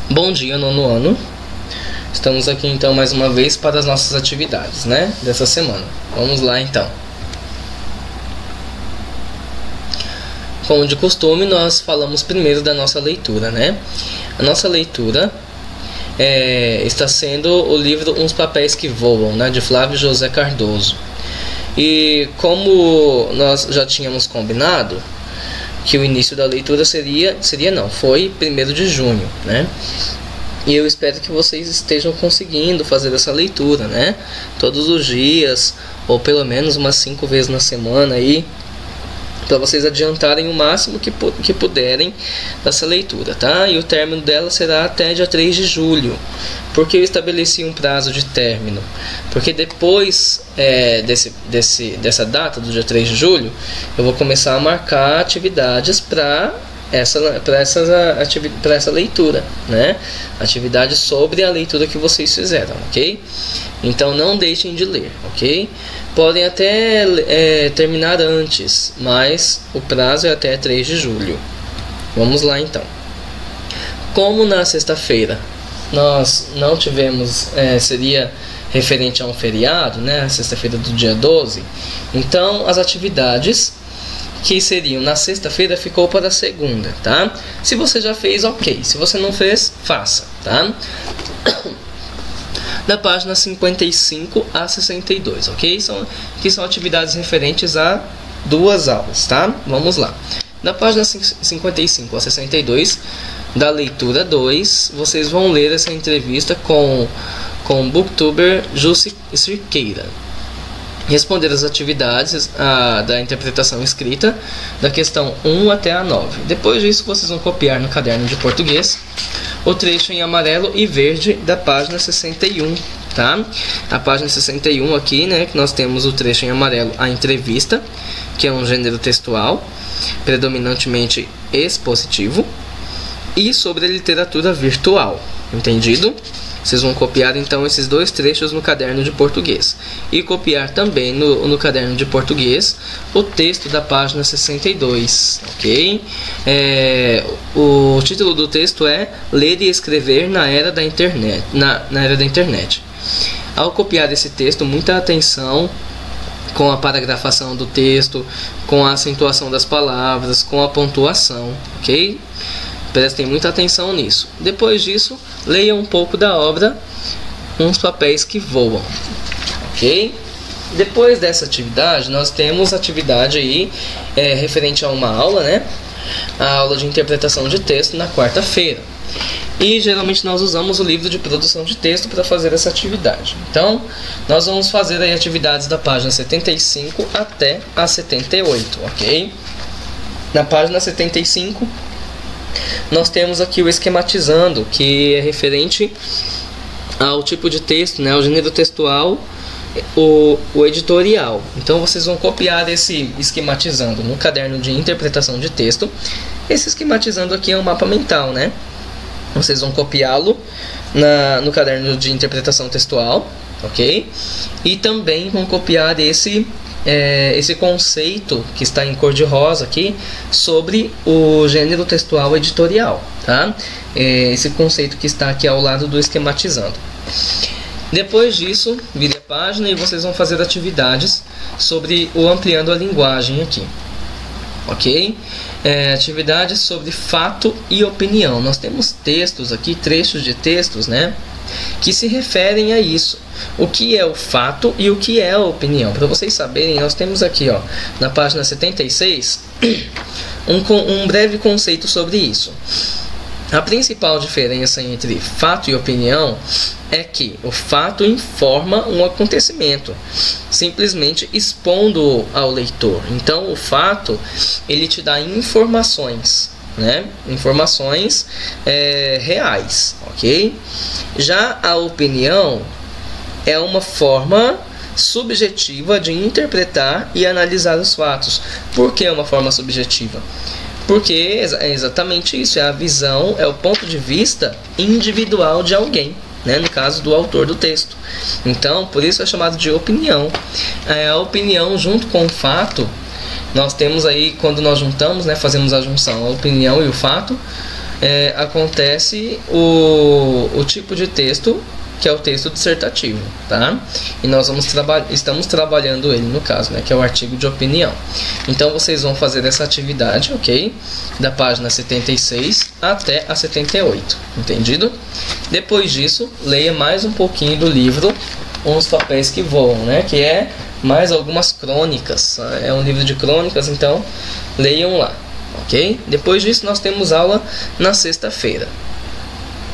Bom dia, nono ano. Estamos aqui então mais uma vez para as nossas atividades, né, dessa semana. Vamos lá então. Como de costume, nós falamos primeiro da nossa leitura, né? A nossa leitura está sendo o livro Uns Papéis que Voam, né, de Flávio José Cardoso. E como nós já tínhamos combinado que o início da leitura foi 1º de junho, né? E eu espero que vocês estejam conseguindo fazer essa leitura, né? Todos os dias, ou pelo menos umas 5 vezes na semana aí, para vocês adiantarem o máximo que puderem dessa leitura, tá? E o término dela será até dia 3 de julho. Por que eu estabeleci um prazo de término? Porque depois dessa data, do dia 3 de julho, eu vou começar a marcar atividades para essa leitura, né? Atividades sobre a leitura que vocês fizeram, ok? Então não deixem de ler, ok? Podem até terminar antes, mas o prazo é até 3 de julho. Vamos lá então. Como na sexta-feira nós não tivemos, seria referente a um feriado, né? Sexta-feira do dia 12. Então as atividades que seriam na sexta-feira ficou para a segunda, tá? Se você já fez, ok. Se você não fez, faça, tá? Da página 55 a 62, ok? Que são atividades referentes a 2 aulas, tá? Vamos lá. Da página 55 a 62, da leitura 2, vocês vão ler essa entrevista com o booktuber Jussi Cerqueira. Responder as atividades da interpretação escrita, da questão 1 até a 9. Depois disso, vocês vão copiar no caderno de português o trecho em amarelo e verde da página 61, tá? A página 61 aqui, né, que nós temos o trecho em amarelo, a entrevista, que é um gênero textual, predominantemente expositivo, e sobre a literatura virtual, entendido? Vocês vão copiar então esses 2 trechos no caderno de português. E copiar também no caderno de português o texto da página 62, ok? O título do texto é Ler e Escrever na Era da Internet. Na Era da Internet. Ao copiar esse texto, muita atenção com a paragrafação do texto, com a acentuação das palavras, com a pontuação, ok? Prestem muita atenção nisso. Depois disso, leiam um pouco da obra Uns Papéis que Voam, ok? Depois dessa atividade, nós temos atividade aí referente a uma aula, né? A aula de interpretação de texto na quarta-feira. E geralmente nós usamos o livro de produção de texto para fazer essa atividade. Então, nós vamos fazer aí atividades da página 75 até a 78, ok? Na página 75, nós temos aqui o esquematizando, que é referente ao tipo de texto, né, ao gênero textual, o editorial. Então vocês vão copiar esse esquematizando no caderno de interpretação de texto. Esse esquematizando aqui é um mapa mental, né? Vocês vão copiá-lo no caderno de interpretação textual, ok? E também vão copiar esse conceito que está em cor de rosa aqui sobre o gênero textual editorial, tá? Esse conceito que está aqui ao lado do esquematizando. Depois disso, vire a página e vocês vão fazer atividades sobre o ampliando a linguagem aqui, ok? Atividades sobre fato e opinião. Nós temos textos aqui, trechos de textos, né, que se referem a isso. O que é o fato e o que é a opinião. Para vocês saberem, nós temos aqui, ó, na página 76, um breve conceito sobre isso. A principal diferença entre fato e opinião é que o fato informa um acontecimento, simplesmente expondo ao leitor. Então, o fato, ele te dá informações, né? Informações reais, ok? Já a opinião é uma forma subjetiva de interpretar e analisar os fatos. Por que é uma forma subjetiva? Porque é exatamente isso, é a visão, é o ponto de vista individual de alguém, né? No caso do autor do texto. Então, por isso é chamado de opinião. A opinião junto com o fato, nós temos aí, quando nós juntamos, né, fazemos a junção, a opinião e o fato, acontece o tipo de texto, que é o texto dissertativo, tá? E nós estamos trabalhando ele, no caso, né, que é o artigo de opinião. Então vocês vão fazer essa atividade, ok? Da página 76 até a 78, entendido? Depois disso, leia mais um pouquinho do livro Uns Papéis que Voam, né? Que é mais algumas crônicas. É um livro de crônicas, então leiam lá, ok? Depois disso, nós temos aula na sexta-feira,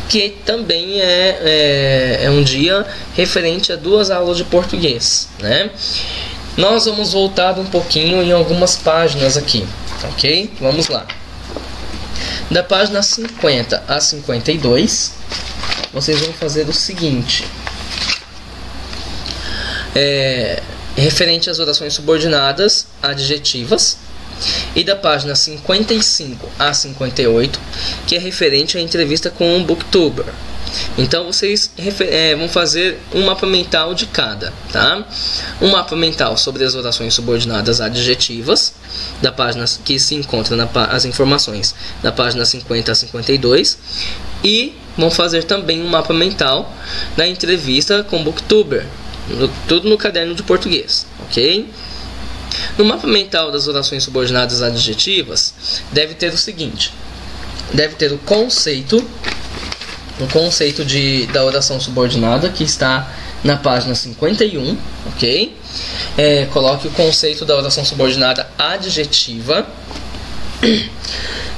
que também é um dia referente a 2 aulas de português, né? Nós vamos voltar um pouquinho em algumas páginas aqui, ok? Vamos lá. Da página 50 a 52, vocês vão fazer o seguinte. Referente às orações subordinadas adjetivas. E da página 55 a 58, que é referente à entrevista com um booktuber. Então vocês vão fazer um mapa mental de cada, tá? Um mapa mental sobre as orações subordinadas adjetivas, da página que se encontra as informações da página 50 a 52, e vão fazer também um mapa mental da entrevista com o booktuber, tudo no caderno de português, ok? No mapa mental das orações subordinadas adjetivas, deve ter o seguinte: deve ter o conceito da oração subordinada, que está na página 51, ok? Coloque o conceito da oração subordinada adjetiva.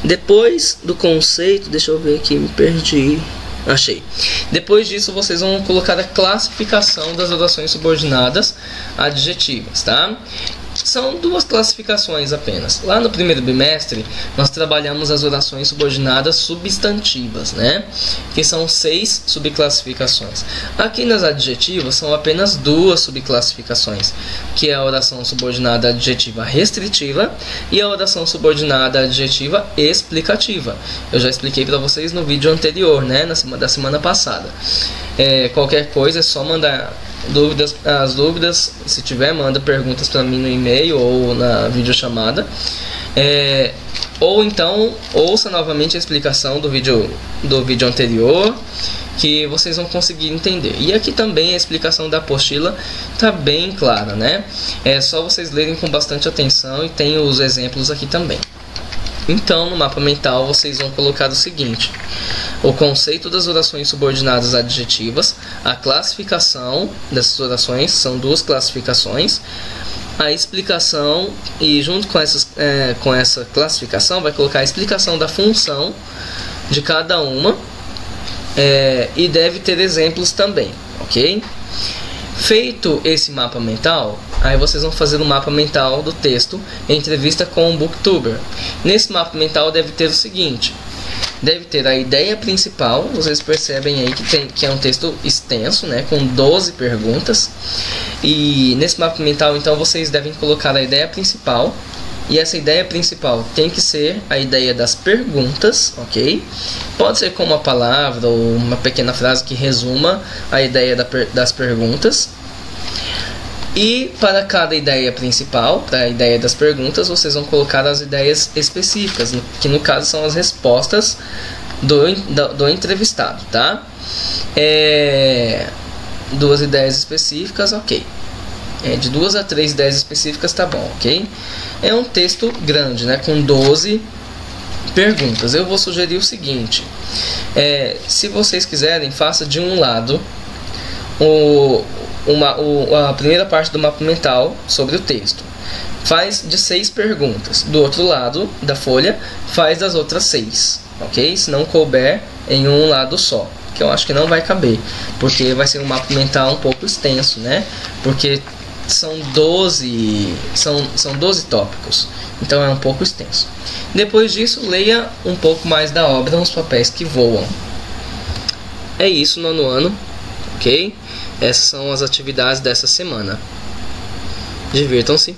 Depois do conceito, deixa eu ver aqui, me perdi. Achei. Depois disso, vocês vão colocar a classificação das orações subordinadas adjetivas, tá? São 2 classificações apenas. Lá no primeiro bimestre, nós trabalhamos as orações subordinadas substantivas, né? Que são 6 subclassificações. Aqui nas adjetivas, são apenas 2 subclassificações, que é a oração subordinada adjetiva restritiva e a oração subordinada adjetiva explicativa. Eu já expliquei para vocês no vídeo anterior, né? Da semana passada. Qualquer coisa é só mandar as dúvidas, se tiver, manda perguntas para mim no e-mail ou na videochamada, ou então ouça novamente a explicação do vídeo anterior, que vocês vão conseguir entender. E aqui também a explicação da apostila está bem clara, né? É só vocês lerem com bastante atenção, e tem os exemplos aqui também. Então, no mapa mental, vocês vão colocar o seguinte: o conceito das orações subordinadas adjetivas, a classificação dessas orações, são 2 classificações, a explicação, e junto com essa classificação vai colocar a explicação da função de cada uma, e deve ter exemplos também, ok? Feito esse mapa mental, aí vocês vão fazer um mapa mental do texto Entrevista com um Booktuber. Nesse mapa mental deve ter o seguinte: deve ter a ideia principal. Vocês percebem aí que é um texto extenso, né, com 12 perguntas. E nesse mapa mental, então, vocês devem colocar a ideia principal. E essa ideia principal tem que ser a ideia das perguntas, ok? Pode ser com uma palavra ou uma pequena frase que resuma a ideia das perguntas. E para cada ideia principal, para a ideia das perguntas, vocês vão colocar as ideias específicas, que no caso são as respostas do entrevistado, tá? 2 ideias específicas, ok. De 2 a 3 ideias específicas tá bom, ok? É um texto grande, né, com 12 perguntas. Eu vou sugerir o seguinte: se vocês quiserem, faça de um lado a primeira parte do mapa mental sobre o texto. Faz de 6 perguntas. Do outro lado da folha, faz das outras 6, ok? Se não couber em um lado só, que eu acho que não vai caber, porque vai ser um mapa mental um pouco extenso, né? Porque são 12 tópicos, então é um pouco extenso. Depois disso, leia um pouco mais da obra Uns Papéis que Voam. É isso, 9º ano, ok? Essas são as atividades dessa semana. Divirtam-se.